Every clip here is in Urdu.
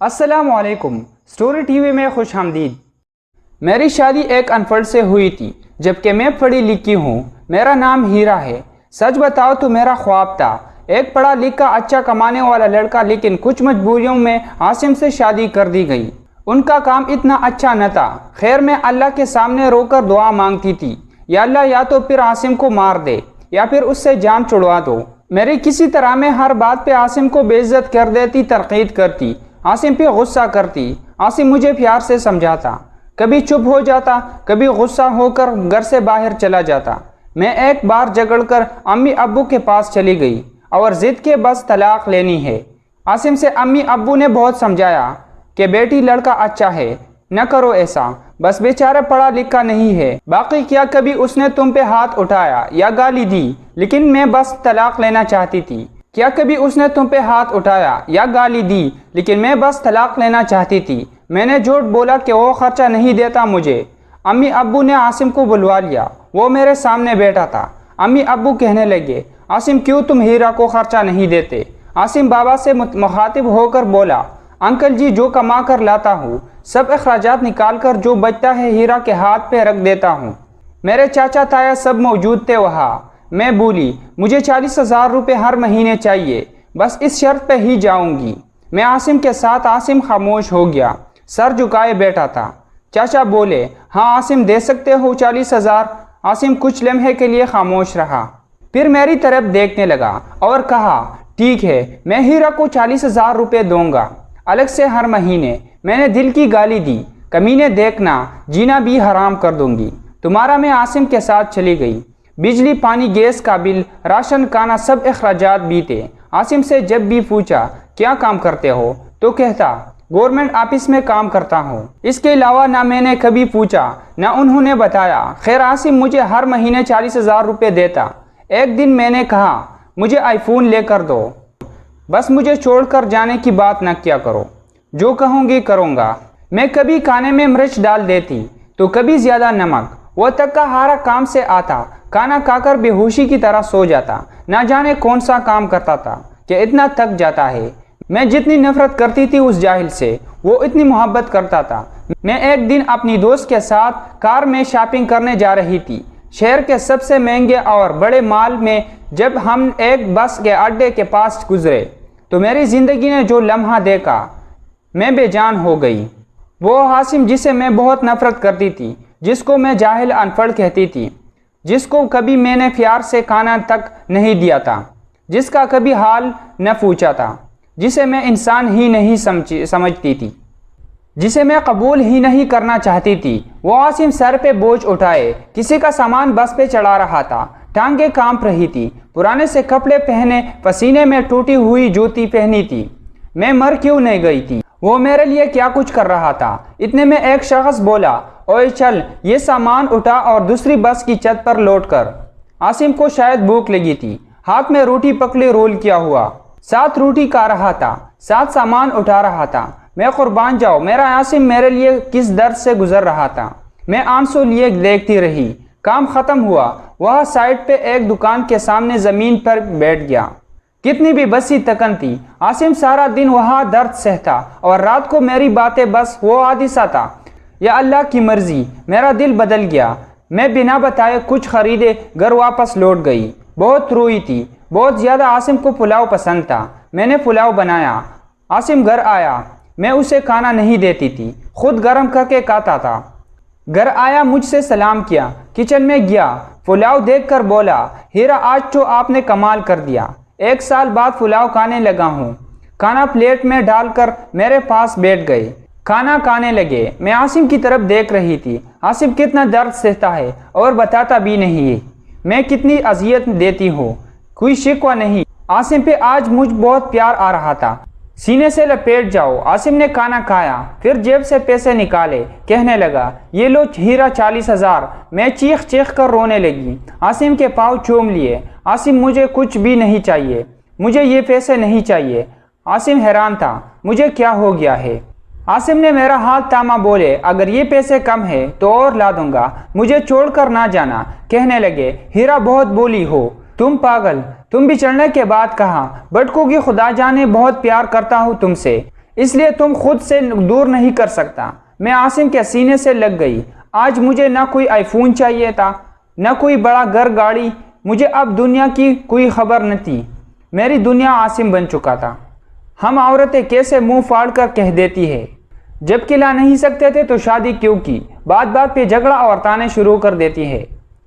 السلام علیکم، اسٹوری ٹی وی میں خوش آمدید۔ میری شادی ایک انپڑھ سے ہوئی تھی، جبکہ میں پڑھی لکھی ہوں۔ میرا نام ہیرا ہے۔ سچ بتاؤ تو میرا خواب تھا ایک پڑھا لکھا اچھا کمانے والا لڑکا، لیکن کچھ مجبوریوں میں عاصم سے شادی کر دی گئی۔ ان کا کام اتنا اچھا نہ تھا۔ خیر میں اللہ کے سامنے رو کر دعا مانگتی تھی، یا اللہ یا تو پھر عاصم کو مار دے یا پھر اس سے جان چھڑوا دو۔ میری کسی طرح میں ہر بات پہ عاصم کو بے عزت کر دیتی، تنقید کرتی، عاصم پہ غصہ کرتی۔ عاصم مجھے پیار سے سمجھاتا، کبھی چپ ہو جاتا، کبھی غصہ ہو کر گھر سے باہر چلا جاتا۔ میں ایک بار جھگڑ کر امی ابو کے پاس چلی گئی اور ضد کے بس طلاق لینی ہے۔ عاصم سے امی ابو نے بہت سمجھایا کہ بیٹی لڑکا اچھا ہے، نہ کرو ایسا، بس بیچارہ پڑھا لکھا نہیں ہے۔ باقی کیا کبھی اس نے تم پہ ہاتھ اٹھایا یا گالی دی؟ لیکن میں بس طلاق لینا چاہتی تھی۔ کیا کبھی اس نے تم پہ ہاتھ اٹھایا یا گالی دی؟ لیکن میں بس طلاق لینا چاہتی تھی۔ میں نے جھوٹ بولا کہ وہ خرچہ نہیں دیتا مجھے۔ امی ابو نے عاصم کو بلوا لیا، وہ میرے سامنے بیٹھا تھا۔ امی ابو کہنے لگے، عاصم کیوں تم ہیرا کو خرچہ نہیں دیتے؟ عاصم بابا سے مخاطب ہو کر بولا، انکل جی جو کما کر لاتا ہوں سب اخراجات نکال کر جو بچتا ہے ہیرا کے ہاتھ پہ رکھ دیتا ہوں۔ میرے چاچا تایا سب موجود تھے وہاں۔ میں بولی، مجھے 40,000 روپے ہر مہینے چاہیے، بس اس شرط پہ ہی جاؤں گی میں عاصم کے ساتھ۔ عاصم خاموش ہو گیا، سر جھکائے بیٹھا تھا۔ چاچا بولے، ہاں عاصم دے سکتے ہو 40,000۔ عاصم کچھ لمحے کے لیے خاموش رہا، پھر میری طرف دیکھنے لگا اور کہا، ٹھیک ہے میں ہیرا کو 40,000 روپے دوں گا، الگ سے ہر مہینے۔ میں نے دل کی گالی دی، کمینے دیکھنا، جینا بھی حرام کر دوں گی تمہارا۔ میں عاصم کے ساتھ چلی گئی۔ بجلی، پانی، گیس کا بل، راشن، کھانا، سب اخراجات بھی تھے۔ عاصم سے جب بھی پوچھا کیا کام کرتے ہو تو کہتا گورنمنٹ آفس میں کام کرتا ہوں۔ اس کے علاوہ نہ میں نے کبھی پوچھا نہ انہوں نے بتایا۔ خیر عاصم مجھے ہر مہینے 40,000 روپے دیتا۔ ایک دن میں نے کہا، مجھے آئی فون لے کر دو، بس مجھے چھوڑ کر جانے کی بات نہ کیا کرو، جو کہوں گی کروں گا۔ میں کبھی کھانے میں مرچ ڈال دیتی تو کبھی زیادہ نمک۔ وہ تکا ہارا کام سے آتا، کھانا کھا کر بے ہوشی کی طرح سو جاتا۔ نہ جانے کون سا کام کرتا تھا کہ اتنا تک جاتا ہے۔ میں جتنی نفرت کرتی تھی اس جاہل سے، وہ اتنی محبت کرتا تھا۔ میں ایک دن اپنی دوست کے ساتھ کار میں شاپنگ کرنے جا رہی تھی، شہر کے سب سے مہنگے اور بڑے مال میں۔ جب ہم ایک بس کے اڈے کے پاس گزرے تو میری زندگی نے جو لمحہ دیکھا، میں بے جان ہو گئی۔ وہ عاصم جسے میں بہت نفرت کرتی تھی، جس کو میں جاہل انپڑھ کہتی تھی، جس کو کبھی میں نے پیار سے کھانا تک نہیں دیا تھا، جس کا کبھی حال نہ پوچھا تھا، جسے میں انسان ہی نہیں سمجھتی تھی، جسے میں قبول ہی نہیں کرنا چاہتی تھی، وہ عاصم سر پہ بوجھ اٹھائے کسی کا سامان بس پہ چڑھا رہا تھا۔ ٹانگیں کانپ رہی تھی، پرانے سے کپڑے پہنے، پسینے میں ٹوٹی ہوئی جوتی پہنی تھی۔ میں مر کیوں نہیں گئی تھی؟ وہ میرے لیے کیا کچھ کر رہا تھا؟ اتنے میں ایک شخص بولا، اوئے چل یہ سامان اٹھا اور دوسری بس کی چھت پر لوٹ کر۔ عاصم کو شاید بھوک لگی تھی، ہاتھ میں روٹی پکڑی رول کیا ہوا، ساتھ روٹی کھا رہا تھا، ساتھ سامان اٹھا رہا تھا۔ میں قربان جاؤں، میرا عاصم میرے لیے کس درد سے گزر رہا تھا۔ میں آنسو لیے دیکھتی رہی۔ کام ختم ہوا، وہ سائٹ پہ ایک دکان کے سامنے زمین پر بیٹھ گیا۔ کتنی بھی بسی تکن تھی، عاصم سارا دن وہاں درد سہتا اور رات کو میری باتیں بس وہ حادثہ تھا۔ یا اللہ کی مرضی، میرا دل بدل گیا۔ میں بنا بتائے کچھ خریدے گھر واپس لوٹ گئی۔ بہت روئی تھی، بہت زیادہ۔ عاصم کو پلاؤ پسند تھا، میں نے پلاؤ بنایا۔ عاصم گھر آیا، میں اسے کھانا نہیں دیتی تھی، خود گرم کر کے کھاتا تھا۔ گھر آیا، مجھ سے سلام کیا، کچن میں گیا، پلاؤ دیکھ کر بولا، ہیرا آج تو آپ نے کمال کر دیا، 1 سال بعد پلاؤ کھانے لگا ہوں۔ کھانا پلیٹ میں ڈال کر میرے پاس بیٹھ گئے، کھانا کھانے لگے۔ میں عاصم کی طرف دیکھ رہی تھی۔ عاصم کتنا درد سہتا ہے اور بتاتا بھی نہیں ہے، میں کتنی اذیت دیتی ہوں، کوئی شکوہ نہیں۔ عاصم پہ آج مجھ بہت پیار آ رہا تھا، سینے سے لپیٹ جاؤ۔ عاصم نے کھانا کھایا، پھر جیب سے پیسے نکالے، کہنے لگا، یہ لو ہیرا 40,000۔ میں چیخ چیخ کر رونے لگی، عاصم کے پاؤں چوم لیے۔ عاصم مجھے کچھ بھی نہیں چاہیے، مجھے یہ پیسے نہیں چاہیے۔ عاصم حیران تھا، مجھے کیا ہو گیا ہے؟ عاصم نے میرا ہاتھ تھاما، بولے، اگر یہ پیسے کم ہے تو اور لا دوں گا، مجھے چھوڑ کر نہ جانا۔ کہنے لگے، ہیرا بہت بولی ہو تم، پاگل، تم بچڑنے کے بعد کہا، بٹکو کی خدا جانے بہت پیار کرتا ہوں تم سے۔ اس لیے تم خود سے دور نہیں کر سکتا۔ میں عاصم کے سینے سے لگ گئی۔ آج مجھے نہ کوئی آئی فون چاہیے تھا، نہ کوئی بڑا گھر گاڑی، مجھے اب دنیا کی کوئی خبر نہ تھی۔ میری دنیا عاصم بن چکا تھا۔ ہم عورتیں کیسے منہ پھاڑ کر کہہ دیتی ہے، جب کہ لا نہیں سکتے تھے تو شادی کیوں کی، بات بات پہ جھگڑا اور تانے شروع کر دیتی ہے۔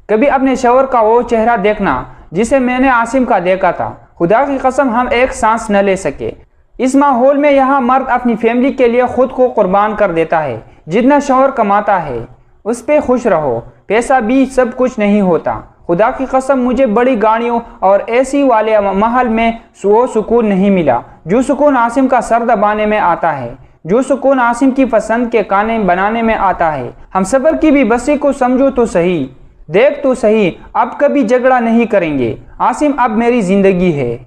کبھی اپنے شوہر کا وہ چہرہ دیکھنا جسے میں نے عاصم کا دیکھا تھا، خدا کی قسم ہم ایک سانس نہ لے سکے۔ اس ماحول میں یہاں مرد اپنی فیملی کے لیے خود کو قربان کر دیتا ہے۔ جتنا شوہر کماتا ہے اس پہ خوش رہو، پیسہ بھی سب کچھ نہیں ہوتا۔ خدا کی قسم مجھے بڑی گاڑیوں اور اے سی والے محل میں وہ سکون نہیں ملا جو سکون عاصم کا سر دبانے میں آتا ہے، جو سکون عاصم کی پسند کے کھانے بنانے میں آتا ہے۔ ہم سفر کی بھی بسی کو سمجھو تو صحیح، دیکھ تو صحیح، اب کبھی جھگڑا نہیں کریں گے۔ عاصم اب میری زندگی ہے۔